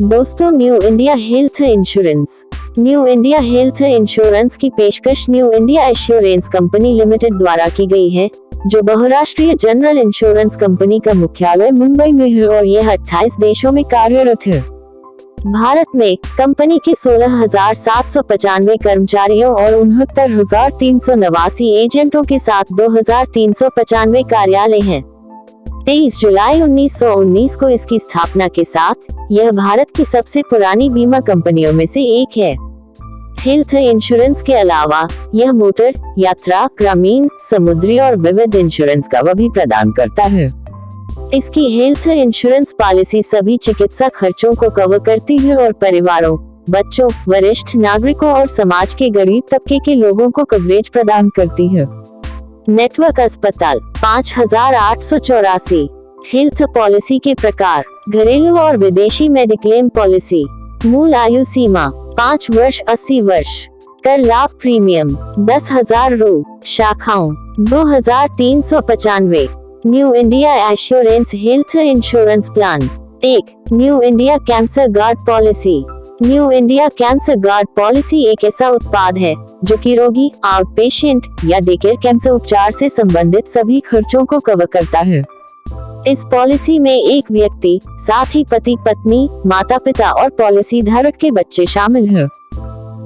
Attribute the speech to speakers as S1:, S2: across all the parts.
S1: दोस्तों, new India health insurance. New India health insurance की पेशकश new India assurance company limited द्वारा की गई है, जो बहुराष्ट्रीय जनरल इंश्योरेंस कंपनी का मुख्यालय मुंबई में है और यह 28 देशों में कार्यरत है। भारत में कंपनी के 16,795 कर्मचारियों और 69,389 एजेंटों के साथ 2,395 कार्यालय हैं। 23 जुलाई 1919 को इसकी स्थापना के साथ यह भारत की सबसे पुरानी बीमा कंपनियों में से एक है। हेल्थ इंश्योरेंस के अलावा यह मोटर, यात्रा, ग्रामीण, समुद्री और विविध इंश्योरेंस कवर भी प्रदान करता है। इसकी हेल्थ इंश्योरेंस पॉलिसी सभी चिकित्सा खर्चों को कवर करती है और परिवारों, बच्चों, वरिष्ठ नागरिकों और समाज के गरीब तबके के लोगों को कवरेज प्रदान करती है। नेटवर्क अस्पताल 5,884। हेल्थ पॉलिसी के प्रकार: घरेलू और विदेशी मेडिक्लेम पॉलिसी। मूल आयु सीमा 5 वर्ष 80 वर्ष। कर लाभ प्रीमियम 10,000 रु। शाखाओं 2,395। New India assurance health insurance plan. 1. New India cancer guard policy. New India cancer guard policy एक ऐसा उत्पाद है जो कि रोगी, आउट पेशेंट या डे केयर कैंसर उपचार से संबंधित सभी खर्चों को कवर करता है। इस पॉलिसी में एक व्यक्ति, साथ ही पति, पत्नी, माता पिता और पॉलिसी धारक के बच्चे शामिल हैं।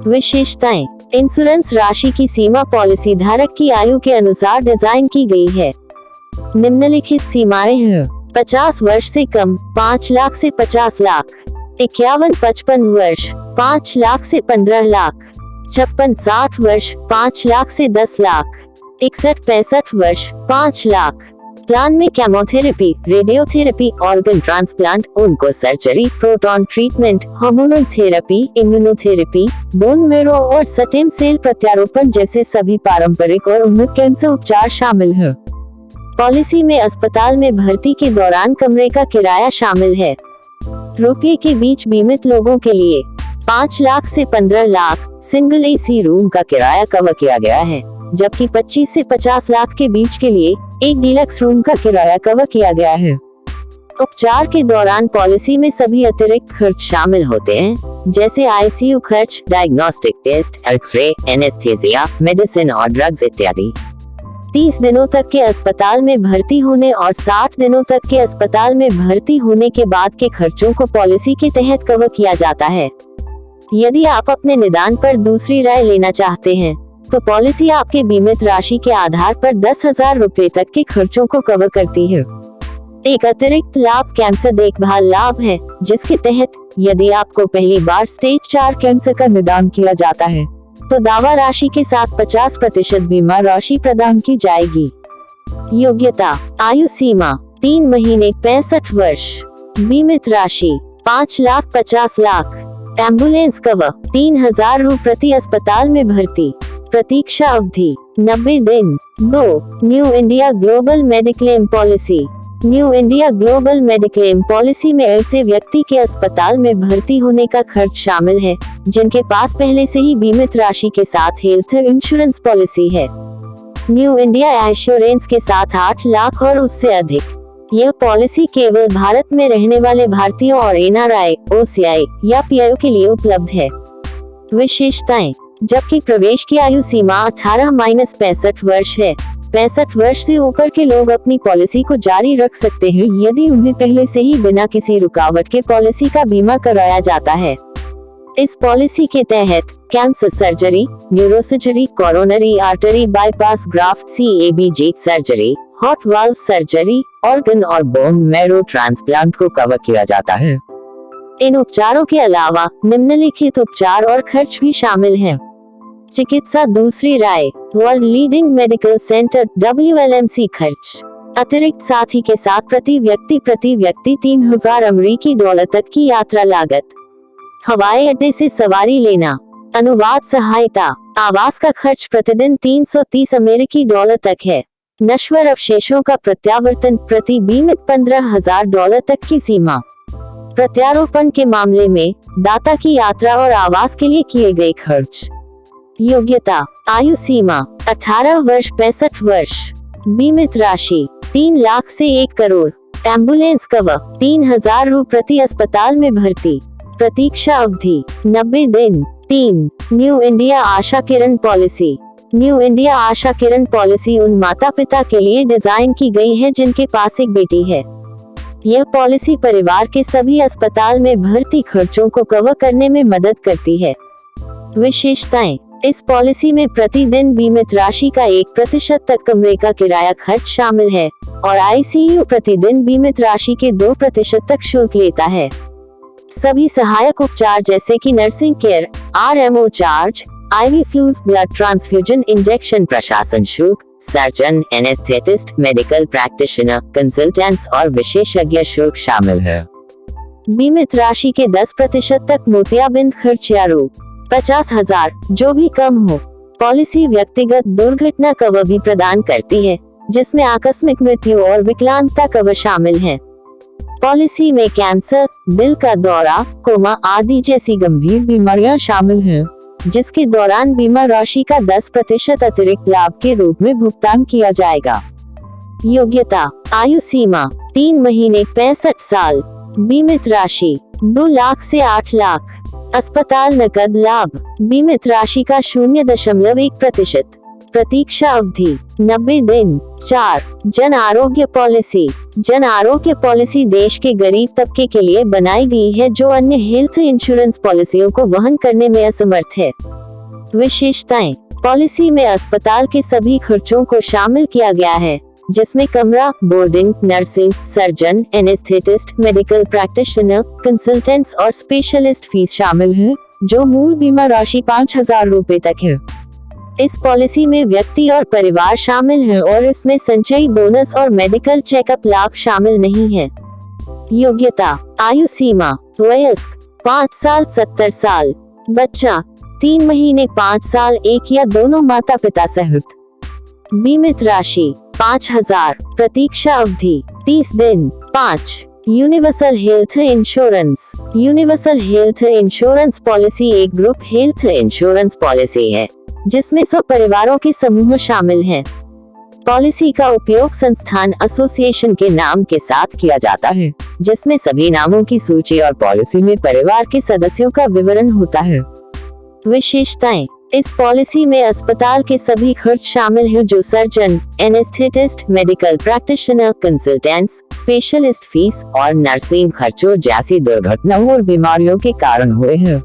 S1: विशेषताएं: इंश्योरेंस राशि की सीमा पॉलिसी धारक की आयु के अनुसार डिजाइन की गई है। निम्नलिखित सीमाएं हैं: 50 वर्ष से कम 5 लाख से 50 लाख, 51-55 वर्ष 5 लाख से 15 लाख, 56-60 वर्ष 5 लाख से 10 लाख, 61-65 वर्ष 5 लाख। प्लान में केमोथेरेपी, रेडियोथेरेपी, ऑर्गन ट्रांसप्लांट, उनको surgery, proton treatment, hormonal therapy, immunotherapy, bone marrow और स्टेम सेल प्रत्यारोपण जैसे सभी पारंपरिक और उन्नत कैंसर उपचार शामिल हैं। पॉलिसी में अस्पताल में भर्ती के दौरान कमरे का किराया शामिल है। रुपये के बीच बीमित लोगों के लिए 5 लाख से 15 लाख सिंगल एसी रूम का किराया कवर किया गया है, जबकि 25 से 50 लाख के बीच के लिए एक डीलक्स रूम का किराया कवर किया गया है। उपचार के दौरान पॉलिसी में सभी अतिरिक्त खर्च शामिल होते हैं, जैसे आईसीयू खर्च, diagnostic test, x-ray, anaesthesia, medicine और ड्रग्स इत्यादि। 30 दिनों तक के अस्पताल में भर्ती होने और 60 दिनों तक के अस्पताल में भर्ती होने के बाद के खर्चों को पॉलिसी के तहत कवर किया जाता है। यदि आप अपने निदान पर दूसरी राय लेना चाहते हैं, तो पॉलिसी आपके बीमित राशि के आधार पर 10,000 रुपए तक के खर्चों को कवर करती है। एक अतिरिक्त लाभ कैंसर देखभाल लाभ है, जिसके तहत यदि आपको पहली बार स्टेज 4 कैंसर का निदान किया जाता है, तो दावा राशि के साथ 50% बीमा राशि प्रदान की जाएगी। योग्यता: आयु सीमा 3 महीने 65 वर्ष। बीमित राशि 5 लाख 50 लाख। एम्बुलेंस कवर 3,000 रु प्रति अस्पताल में भर्ती। प्रतीक्षा अवधि 90 दिन। 2. New India global mediclaim policy. New India global mediclaim policy में ऐसे व्यक्ति के अस्पताल में भर्ती होने का खर्च शामिल है जिनके पास पहले से ही बीमित राशि के साथ हेल्थ इंश्योरेंस पॉलिसी है। न्यू इंडिया एश्योरेंस के साथ 8 लाख और उससे अधिक। यह पॉलिसी केवल भारत में रहने वाले भारतीयों और एनआरआई, ओसीआई या पीआईओ के लिए उपलब्ध है। विशेषताएं: जबकि प्रवेश की आयु सीमा 18-65 वर्ष है, 65 वर्ष से ऊपर के लोग अपनी पॉलिसी को जारी रख सकते हैं यदि उन्हें पहले से ही बिना किसी रुकावट के पॉलिसी का बीमा कराया जाता है। इस पॉलिसी के तहत cancer surgery, neurosurgery, coronary artery bypass graft (CABG) surgery, hot valve surgery, organ और बोन मैरो ट्रांसप्लांट को कवर किया जाता है। इन उपचारों के अलावा निम्नलिखित उपचार और खर्च भी शामिल हैं: चिकित्सा दूसरी राय, world leading medical centre WLMC खर्च, अतिरिक्त साथी के साथ प्रति व्यक्ति 3,000 अमेरिकी डॉलर तक की यात्रा लागत, हवाई अड्डे से सवारी लेना, अनुवाद सहायता, आवास का खर्च प्रतिदिन 330 अमेरिकी डॉलर तक है। नश्वर अवशेषों का प्रत्यावर्तन प्रति बीमित 15,000 डॉलर तक की सीमा। प्रत्यारोपण के मामले में दाता की यात्रा और आवास के लिए किए गए खर्च। योग्यता: आयु सीमा 18 वर्ष 65 वर्ष। बीमित राशि 3 लाख से 1 करोड़। एम्बुलेंस कवर 3,000 रु प्रति अस्पताल में भर्ती। प्रतीक्षा अवधि 90 दिन। 3. New India Asha Kiran policy. New India Asha Kiran policy उन माता पिता के लिए डिजाइन की गई है जिनके पास एक बेटी है। यह पॉलिसी परिवार के सभी अस्पताल में भर्ती खर्चों को कवर करने में मदद करती है। विशेषताएं: इस पॉलिसी में प्रतिदिन बीमित राशि का 1% तक कमरे का किराया खर्च शामिल है और आईसीयू प्रतिदिन बीमित राशि के 2% तक शुल्क लेता है। सभी सहायक उपचार जैसे कि nursing care, RMO charge, IV fluids, blood transfusion, injection, प्रशासन शुल्क, surgeon, anaesthetist, medical practitioner, consultants और विशेषज्ञ शुल्क शामिल है। बीमित राशि के 10% तक मोतियाबिंद खर्च या रू. 50,000 जो भी कम हो। पॉलिसी व्यक्तिगत दुर्घटना कवर भी प्रदान करती है, जिसमें आकस्मिक मृत्यु और विकलांगता कवर शामिल है। पॉलिसी में कैंसर, दिल का दौरा, कोमा आदि जैसी गंभीर बीमारियां शामिल हैं, जिसके दौरान बीमा राशि का 10% अतिरिक्त लाभ के रूप में भुगतान किया जाएगा। योग्यता: आयु सीमा 3 महीने 65 साल। बीमित राशि 2 लाख से 8 लाख। अस्पताल नकद लाभ: बीमित राशि का 0.1%। प्रतीक्षा अवधि 90 दिन। 4. जन आरोग्य पॉलिसी। जन आरोग्य पॉलिसी देश के गरीब तबके के लिए बनाई गई है जो अन्य हेल्थ इंश्योरेंस पॉलिसियों को वहन करने में असमर्थ है। विशेषताएं: पॉलिसी में अस्पताल के सभी खर्चों को शामिल किया गया है, जिसमें कमरा, boarding, nursing, surgeon, anaesthetist, medical practitioner, consultants और स्पेशलिस्ट फीस शामिल है, जो मूल बीमा राशि 5,000 रुपए तक है। इस पॉलिसी में व्यक्ति और परिवार शामिल है और इसमें संचयी बोनस और मेडिकल चेकअप लाभ शामिल नहीं है। योग्यता: आयु सीमा: वयस्क 5 साल 70 साल। बच्चा 3 महीने 5 साल, एक या दोनों माता पिता सहित। बीमित राशि 5,000। प्रतीक्षा अवधि 30 दिन। 5. Universal health insurance. Universal health insurance policy एक ग्रुप हेल्थ इंश्योरेंस पॉलिसी है, जिसमें सब परिवारों के समूह शामिल हैं। पॉलिसी का उपयोग संस्थान एसोसिएशन के नाम के साथ किया जाता है, जिसमें सभी नामों की सूची और पॉलिसी में परिवार के सदस्यों का विवरण होता है। विशेषताएं: इस पॉलिसी में अस्पताल के सभी खर्च शामिल हैं जो surgeon, anaesthetist, medical practitioner, consultants, specialist fees और नर्सिंग खर्चों जैसी दुर्घटनाओं और बीमारियों के कारण हुए हैं।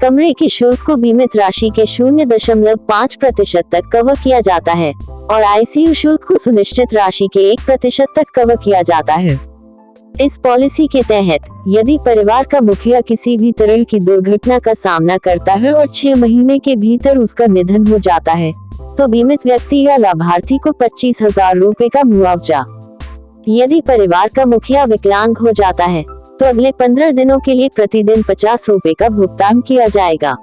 S1: कमरे के शुल्क को बीमित राशि के 0.5% तक कवर किया जाता है और आईसीयू शुल्क को सुनिश्चित राशि के 1% तक कवर किया जाता है। इस पॉलिसी के तहत यदि परिवार का मुखिया किसी भी तरह की दुर्घटना का सामना करता है और 6 महीने के भीतर उसका निधन हो जाता है, तो बीमित व्यक्ति या लाभार्थी को 25,000 रुपए का मुआवजा। यदि परिवार का मुखिया विकलांग हो जाता है, तो अगले 15 दिनों के लिए प्रतिदिन 50 रुपए का भुगतान किया जाएगा।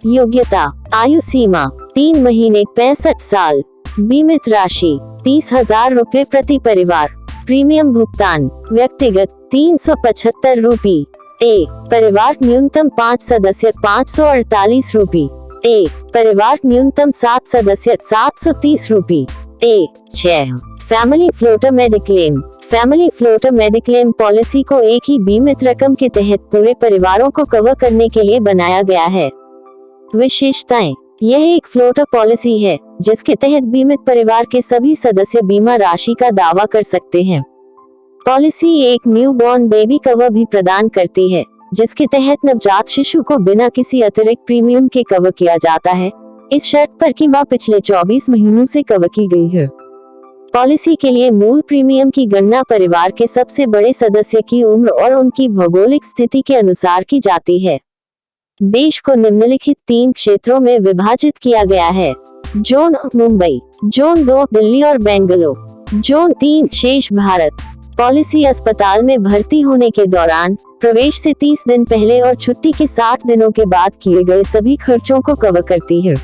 S1: योग्यता: आयु सीमा 3 महीने 65 साल। बीमित राशि 30,000 रुपए प्रति परिवार। प्रीमियम भुगतान: व्यक्तिगत 375 रुपए। ए परिवार न्यूनतम 5 सदस्य 548 रुपए। ए परिवार न्यूनतम 7 सदस्य 730 रुपए। ए 6. Family floater mediclaim. Family floater mediclaim policy को एक ही बीमित रकम के तहत पूरे परिवारों को कवर करने के लिए बनाया गया है। विशेषताएं: यह एक फ्लोटर पॉलिसी है, जिसके तहत बीमित परिवार के सभी सदस्य बीमा राशि का दावा कर सकते हैं। पॉलिसी एक न्यूबॉर्न बेबी कवर भी प्रदान करती है, जिसके तहत नवजात शिशु को बिना किसी अतिरिक्त प्रीमियम के कवर किया जाता है, इस शर्त पर कि मां पिछले 24 महीनों से कवर की गई है। पॉलिसी के लिए मूल प्रीमियम की गणना परिवार के सबसे बड़े सदस्य की उम्र और उनकी भौगोलिक स्थिति के अनुसार की जाती है। देश को निम्नलिखित 3 क्षेत्रों में विभाजित किया गया है: जोन 1 मुंबई, जोन 2 दिल्ली और बेंगलुरु, जोन 3 शेष भारत। पॉलिसी अस्पताल में भर्ती होने के दौरान, प्रवेश से 30 दिन पहले और छुट्टी के 60 दिनों के बाद किए गए सभी खर्चों को कवर करती है,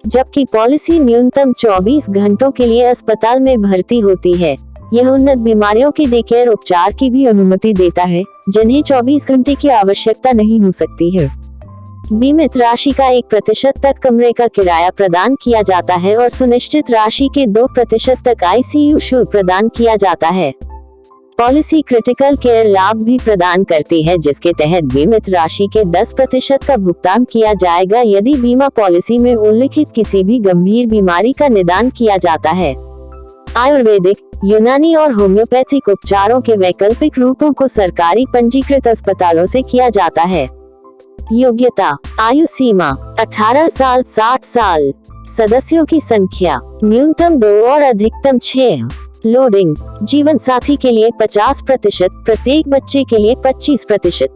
S1: जबकि पॉलिसी न्यूनतम 24 घंटों के लिए अस्पताल में भर्ती होती है। यह उन्नत बीमारियों के डेकेयर उपचार की भी अनुमति देता है, जिन्हें 24 घंटे की आवश्यकता नहीं हो सकती है। बीमित राशि का 1% तक कमरे का किराया प्रदान किया जाता है और सुनिश्चित राशि के 2% तक आईसीयू शुल्क प्रदान किया जाता है। पॉलिसी क्रिटिकल केयर लाभ भी प्रदान करती है, जिसके तहत बीमित राशि के 10% का भुगतान किया जाएगा यदि बीमा पॉलिसी में उल्लिखित किसी भी गंभीर बीमारी का निदान किया जाता है। आयुर्वेदिक, यूनानी और होम्योपैथिक उपचारों के वैकल्पिक रूपों को सरकारी पंजीकृत अस्पतालों से किया जाता है। योग्यता, आयु सीमा 18 साल 60 साल। सदस्यों की संख्या न्यूनतम 2 और अधिकतम 6। लोडिंग, जीवन साथी के लिए 50%, प्रत्येक बच्चे के लिए 25%।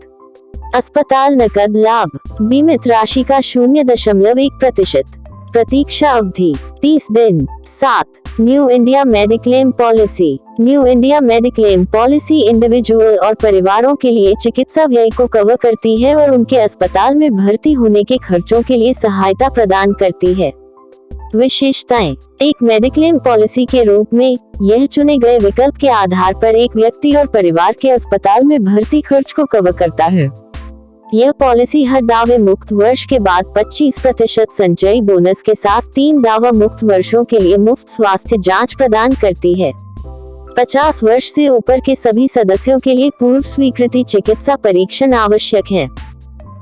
S1: अस्पताल नकद लाभ, बीमित राशि का 0.1%। प्रतीक्षा अवधि 30 दिन। 7 new India mediclaim policy. New India mediclaim policy individual और परिवारों के लिए चिकित्सा व्यय को कवर करती है और उनके अस्पताल में भर्ती होने के खर्चों के लिए सहायता प्रदान करती है। विशेषताएं, एक मेडिक्लेम पॉलिसी के रूप में यह चुने गए विकल्प के आधार पर एक व्यक्ति और परिवार के अस्पताल में भर्ती खर्च को कवर करता है। यह पॉलिसी हर दावे मुक्त वर्ष के बाद 25% संचयी बोनस के साथ 3 दावा मुक्त वर्षों के लिए मुफ्त स्वास्थ्य जांच प्रदान करती है। 50 वर्ष से ऊपर के सभी सदस्यों के लिए पूर्व स्वीकृति चिकित्सा परीक्षण आवश्यक है।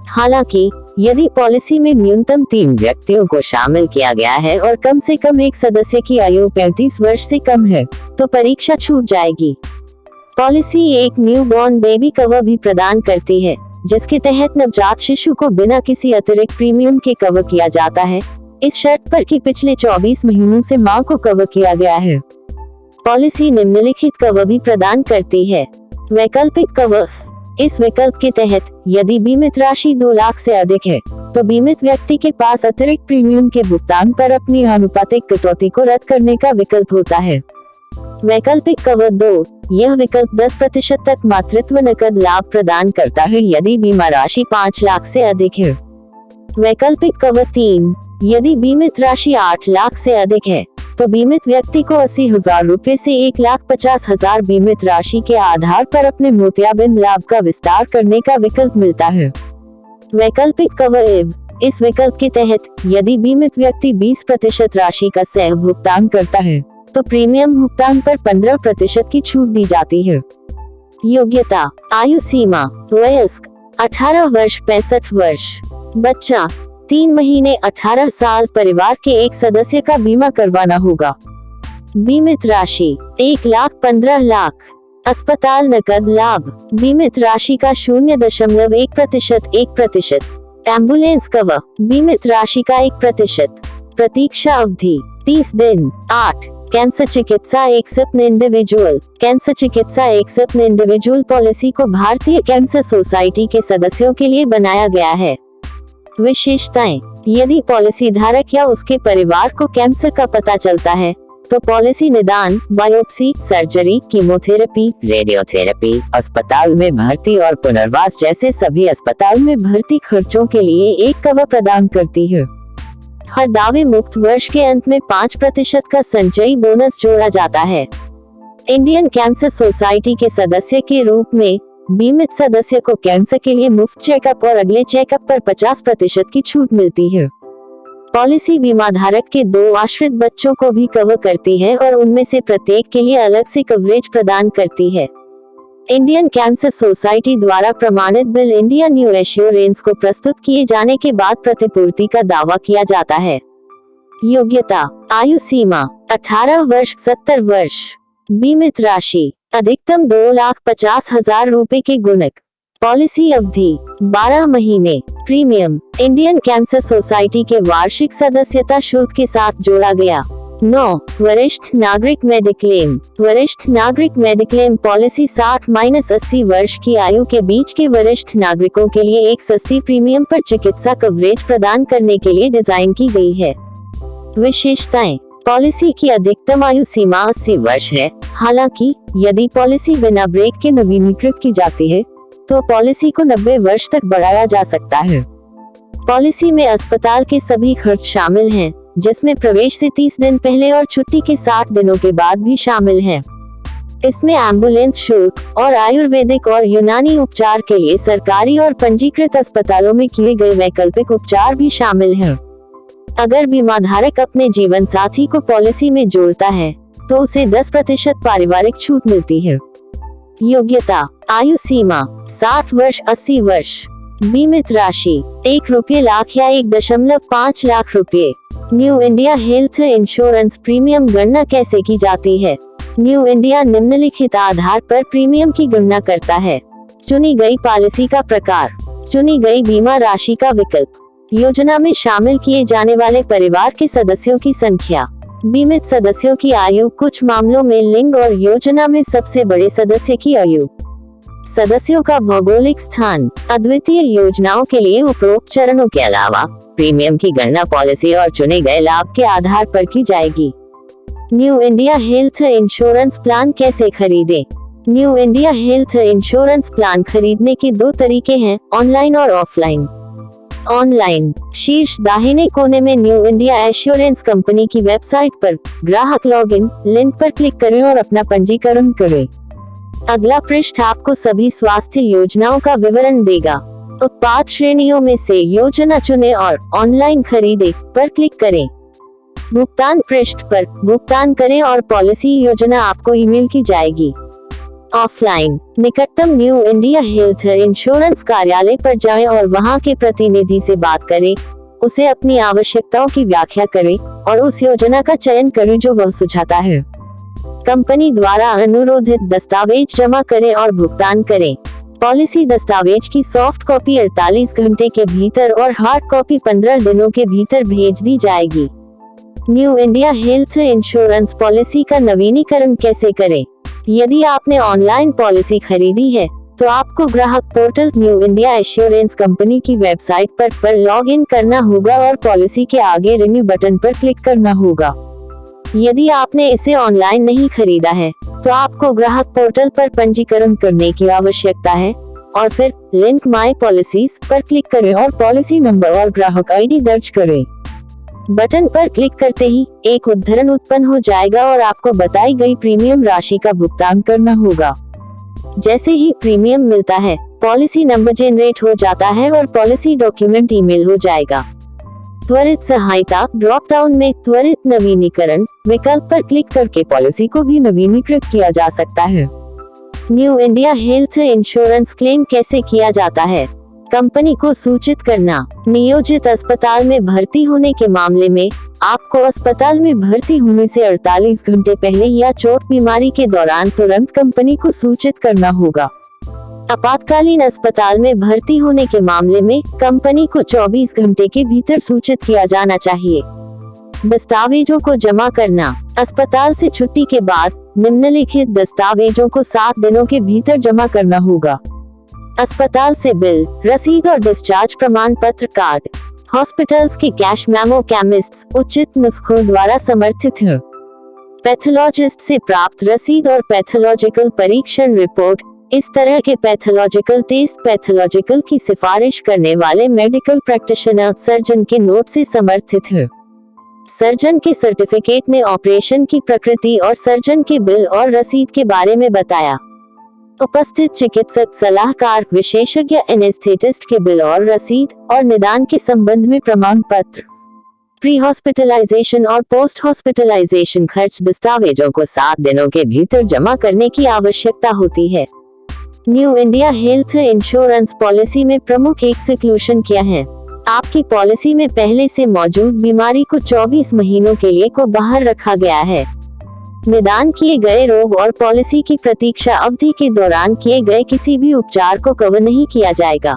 S1: हालांकि यदि पॉलिसी में न्यूनतम 3 व्यक्तियों को शामिल किया गया है और कम से कम एक सदस्य की आयु 35 वर्ष से कम है, तो परीक्षा छूट जाएगी। पॉलिसी एक न्यूबॉर्न बेबी कवर भी प्रदान करती है, जिसके तहत नवजात शिशु को बिना किसी अतिरिक्त प्रीमियम के कवर किया जाता है, इस शर्त पर कि पिछले 24 महीनों से मां को कवर किया गया है। पॉलिसी निम्नलिखित कवर भी प्रदान करती है। वैकल्पिक कवर, इस विकल्प के तहत यदि बीमित राशि 2 लाख से अधिक है, तो बीमित व्यक्ति के पास अतिरिक्त प्रीमियम के भुगतान पर अपनी आनुपातिक कटौती को रद्द करने का विकल्प होता है। वैकल्पिक कवर 2, यह विकल्प 10% तक मातृत्व नकद लाभ प्रदान करता है यदि बीमा राशि 5 लाख से अधिक है। वैकल्पिक कवर 3, यदि बीमित राशि 8 लाख से अधिक है, तो बीमित व्यक्ति को 80,000 रुपए से 1,50,000 बीमित राशि के आधार पर अपने मोतियाबिंद लाभ का विस्तार करने का विकल्प मिलता है। वैकल्पिक कवर एव, इस विकल्प के तहत यदि बीमित व्यक्ति 20% राशि का सह भुगतान करता है, तो प्रीमियम भुगतान पर 15% की छूट दी जाती है। योग्यता, आयु सीमा, वयस्क 18 वर्ष 65 वर्ष। बच्चा 3 महीने 18 साल। परिवार के एक सदस्य का बीमा करवाना होगा। बीमित राशि 1 लाख 15 लाख। अस्पताल नकद लाभ, बीमित राशि का 0.1%। 1%। एम्बुलेंस कवर, बीमित राशि का 1%। प्रतीक्षा अवधि 30 दिन। 8 कैंसर चिकित्सा एक स्वप्न इंडिविजुअल। कैंसर चिकित्सा एक स्वप्न इंडिविजुअल पॉलिसी को भारतीय कैंसर सोसाइटी के सदस्यों के लिए बनाया गया है। विशेषताएं, यदि पॉलिसी धारक या उसके परिवार को कैंसर का पता चलता है, तो पॉलिसी निदान, बायोप्सी, सर्जरी, कीमोथेरेपी, रेडियोथेरेपी, अस्पताल में भर्ती और पुनर्वास जैसे सभी अस्पताल में भर्ती खर्चों के लिए एक कवर प्रदान करती है। हर दावे मुक्त वर्ष के अंत में 5% का संचयी बोनस जोड़ा जाता है। इंडियन कैंसर सोसाइटी के सदस्य के रूप में बीमित सदस्य को कैंसर के लिए मुफ्त चेकअप और अगले चेकअप पर 50% की छूट मिलती है। पॉलिसी बीमा धारक के 2 आश्रित बच्चों को भी कवर करती है और उनमें से प्रत्येक के लिए अलग से कवरेज प्रदान करती है। इंडियन कैंसर सोसाइटी द्वारा प्रमाणित बिल इंडिया न्यू एश्योरेंस को प्रस्तुत किए जाने के बाद प्रतिपूर्ति का दावा किया जाता है। योग्यता, आयु सीमा 18 वर्ष 70 वर्ष। बीमित राशि अधिकतम 2,50,000 रुपए के गुणक। पॉलिसी अवधि 12 महीने। प्रीमियम इंडियन कैंसर सोसाइटी के वार्षिक सदस्यता शुल्क के साथ जोड़ा गया। 9 वरिष्ठ नागरिक मेडिक्लेम। वरिष्ठ नागरिक मेडिक्लेम पॉलिसी 60-80 वर्ष की आयु के बीच के वरिष्ठ नागरिकों के लिए एक सस्ती प्रीमियम पर चिकित्सा कवरेज प्रदान करने के लिए डिजाइन की गई है। विशेषताएं, पॉलिसी की अधिकतम आयु सीमा 80 वर्ष है। हालांकि यदि पॉलिसी बिना ब्रेक के नवीनीकृत की जाती है, तो पॉलिसी को 90 वर्ष तक बढ़ाया जा सकता है। पॉलिसी में अस्पताल के सभी खर्च शामिल हैं, जिसमें प्रवेश से 30 दिन पहले और छुट्टी के 60 दिनों के बाद भी शामिल हैं। इसमें एम्बुलेंस शुल्क और आयुर्वेदिक और यूनानी उपचार के लिए सरकारी और पंजीकृत अस्पतालों में किए गए वैकल्पिक उपचार भी शामिल हैं। अगर बीमा धारक अपने जीवन साथी को पॉलिसी में जोड़ता है, तो उसे 10% पारिवारिक छूट मिलती है। योग्यता, आयु सीमा 60 वर्ष 80 वर्ष। बीमित राशि 1 रुपये लाख या 1.5 लाख रुपये। New India health insurance premium गणना कैसे की जाती है? न्यू इंडिया निम्नलिखित आधार पर प्रीमियम की गणना करता है। चुनी गई पॉलिसी का प्रकार, चुनी गई बीमा राशि का विकल्प, योजना में शामिल किए जाने वाले परिवार के सदस्यों की संख्या, बीमित सदस्यों की आयु, कुछ मामलों में लिंग और योजना में सबसे बड़े सदस्य की आयु, सदस्यों का भौगोलिक स्थान। अद्वितीय योजनाओं के लिए उपरोक्त चरणों के अलावा प्रीमियम की गणना पॉलिसी और चुने गए लाभ के आधार पर की जाएगी। New India health insurance plan कैसे खरीदें? New India health insurance plan खरीदने के 2 तरीके हैं, ऑनलाइन और ऑफलाइन। ऑनलाइन, शीर्ष दाहिने कोने में न्यू इंडिया एश्योरेंस कंपनी की वेबसाइट पर ग्राहक लॉगिन लिंक पर क्लिक करें और अपना पंजीकरण करें। अगला पृष्ठ आपको सभी स्वास्थ्य योजनाओं का विवरण देगा। उत्पाद श्रेणियों में से योजना चुनें और ऑनलाइन खरीदें पर क्लिक करें। भुगतान पृष्ठ पर भुगतान करें और पॉलिसी योजना आपको ईमेल की जाएगी। ऑफलाइन, निकटतम न्यू इंडिया हेल्थ इंश्योरेंस कार्यालय पर जाएं और वहां के प्रतिनिधि से बात करें, उसे अपनी आवश्यकताओं की व्याख्या करें और उस योजना का चयन करें जो वह सुझाता है। कंपनी द्वारा अनुरोधित दस्तावेज जमा करें और भुगतान करें। पॉलिसी दस्तावेज की सॉफ्ट कॉपी 48 घंटे के भीतर और हार्ड कॉपी 15 दिनों के भीतर भेज दी जाएगी। New India health insurance policy का नवीनीकरण कैसे करें? यदि आपने ऑनलाइन पॉलिसी खरीदी है तो आपको ग्राहक portal new India assurance company की वेबसाइट पर लॉग इन करना होगा और पॉलिसी के आगे रिन्यू बटन पर क्लिक करना होगा। यदि आपने इसे ऑनलाइन नहीं खरीदा है तो आपको ग्राहक पोर्टल पर पंजीकरण करने की आवश्यकता है और फिर लिंक माई पॉलिसीज पर क्लिक करें और पॉलिसी नंबर और ग्राहक आईडी दर्ज करें। बटन पर क्लिक करते ही एक उद्धरण उत्पन्न हो जाएगा और आपको बताई गई प्रीमियम राशि का भुगतान करना होगा। जैसे ही प्रीमियम मिलता है, पॉलिसी नंबर जनरेट हो जाता है और पॉलिसी डॉक्यूमेंट ईमेल हो जाएगा। त्वरित सहायता ड्रॉप डाउन में त्वरित नवीनीकरण विकल्प पर क्लिक करके पॉलिसी को भी नवीनीकृत किया जा सकता है। New India health insurance claim कैसे किया जाता है? कंपनी को सूचित करना। नियोजित अस्पताल में भर्ती होने के मामले में आपको अस्पताल में भर्ती होने से 48 घंटे पहले या चोट बीमारी के दौरान तुरंत कंपनी को सूचित करना होगा। आपातकालीन अस्पताल में भर्ती होने के मामले में कंपनी को 24 घंटे के भीतर सूचित किया जाना चाहिए। दस्तावेजों को जमा करना। अस्पताल से छुट्टी के बाद निम्नलिखित दस्तावेजों को 7 दिनों के भीतर जमा करना होगा। अस्पताल से बिल, रसीद और डिस्चार्ज प्रमाण पत्र कार्ड। हॉस्पिटल्स के कैश मेमो केमिस्ट्स उचित नुस्खों द्वारा समर्थित है। पैथोलॉजिस्ट से प्राप्त रसीद और पैथोलॉजिकल परीक्षण रिपोर्ट। इस तरह के पैथोलॉजिकल टेस्ट पैथोलॉजिकल की सिफारिश करने वाले मेडिकल प्रैक्टिशनर सर्जन के नोट से समर्थित है। सर्जन के सर्टिफिकेट ने ऑपरेशन की प्रकृति और सर्जन के बिल और रसीद के बारे में बताया। उपस्थित चिकित्सक सलाहकार विशेषज्ञ एनेस्थेटिस्ट के बिल और रसीद और निदान के संबंध में प्रमाण पत्र। प्री हॉस्पिटलाइजेशन और पोस्ट हॉस्पिटलाइजेशन खर्च दस्तावेजों को 7 दिनों के भीतर जमा करने की आवश्यकता होती है। New India health insurance policy में प्रमुख एक्सक्लूशन क्या है? आपकी पॉलिसी में पहले से मौजूद बीमारी को 24 महीनों के लिए को बाहर रखा गया है। निदान किए गए रोग और पॉलिसी की प्रतीक्षा अवधि के दौरान किए गए किसी भी उपचार को कवर नहीं किया जाएगा।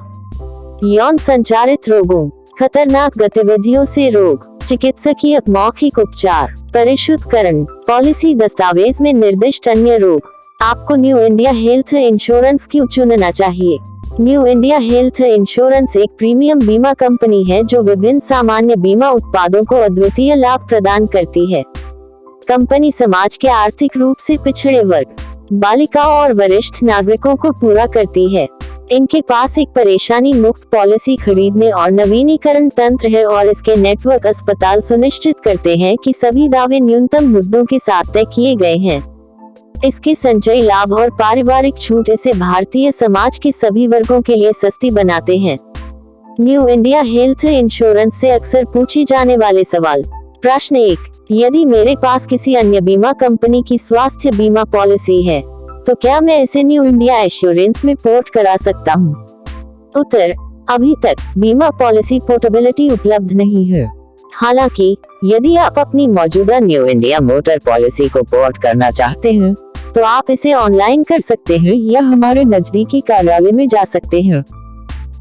S1: यौन संचारित रोगों, खतरनाक गतिविधियों से रोग, चिकित्सकीय मौखिक उपचार, परिशुद्धकरण, पॉलिसी दस्तावेज में निर्दिष्ट अन्य रोग। आपको न्यू इंडिया हेल्थ इंश्योरेंस क्यों चुनना चाहिए? न्यू इंडिया हेल्थ इंश्योरेंस एक प्रीमियम बीमा कंपनी है जो विभिन्न सामान्य बीमा उत्पादों को अद्वितीय लाभ प्रदान करती है। कंपनी समाज के आर्थिक रूप से पिछड़े वर्ग, बालिकाओं और वरिष्ठ नागरिकों को पूरा करती है। इनके पास एक परेशानी मुक्त पॉलिसी खरीदने और नवीनीकरण तंत्र है और इसके नेटवर्क अस्पताल सुनिश्चित करते हैं कि सभी दावे न्यूनतम मुद्दों के साथ तय किए गए हैं। इसके संचयी लाभ और पारिवारिक छूट इसे भारतीय समाज के सभी वर्गों के लिए सस्ती बनाते हैं। न्यू इंडिया हेल्थ इंश्योरेंस से अक्सर पूछे जाने वाले सवाल। प्रश्न 1, यदि मेरे पास किसी अन्य बीमा कंपनी की स्वास्थ्य बीमा पॉलिसी है तो क्या मैं इसे न्यू इंडिया एश्योरेंस में पोर्ट करा सकता हूँ? उत्तर, अभी तक बीमा पॉलिसी पोर्टेबिलिटी उपलब्ध नहीं है। हालांकि यदि आप अपनी मौजूदा न्यू इंडिया मोटर पॉलिसी को पोर्ट करना चाहते हैं तो आप इसे ऑनलाइन कर सकते हैं या हमारे नजदीकी कार्यालय में जा सकते हैं।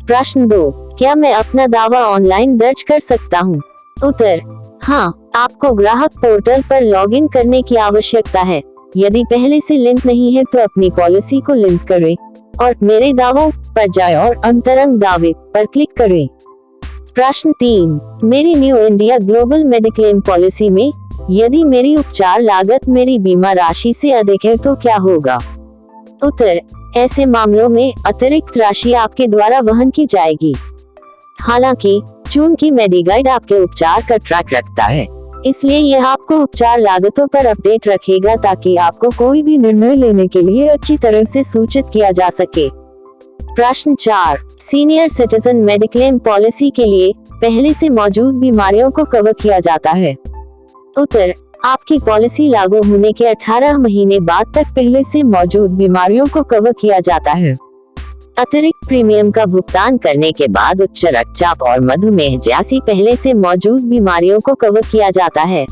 S1: प्रश्न 2, क्या मैं अपना दावा ऑनलाइन दर्ज कर सकता हूँ? उत्तर, हाँ, आपको ग्राहक पोर्टल पर लॉगिन करने की आवश्यकता है। यदि पहले से लिंक नहीं है तो अपनी पॉलिसी को लिंक करें और मेरे दावों पर जाएं और अंतरंग दावे पर क्लिक करें। प्रश्न 3, मेरी new India global mediclaim policy में यदि मेरी उपचार लागत मेरी बीमा राशि से अधिक है तो क्या होगा? उत्तर, ऐसे मामलों में अतिरिक्त राशि आपके द्वारा वहन की जाएगी। हालांकि चूंकि मेडिगाइड आपके उपचार का ट्रैक रखता है, इसलिए यह आपको उपचार लागतों पर अपडेट रखेगा ताकि आपको कोई भी निर्णय लेने के लिए अच्छी तरह से सूचित किया जा सके। प्रश्न 4, सीनियर सिटीजन मेडिक्लेम पॉलिसी के लिए पहले से मौजूद बीमारियों को कवर किया जाता है। उत्तर, आपकी पॉलिसी लागू होने के 18 महीने बाद तक पहले से मौजूद बीमारियों को कवर किया जाता है। अतिरिक्त प्रीमियम का भुगतान करने के बाद उच्च रक्तचाप और मधुमेह जैसी पहले से मौजूद बीमारियों को कवर किया जाता है।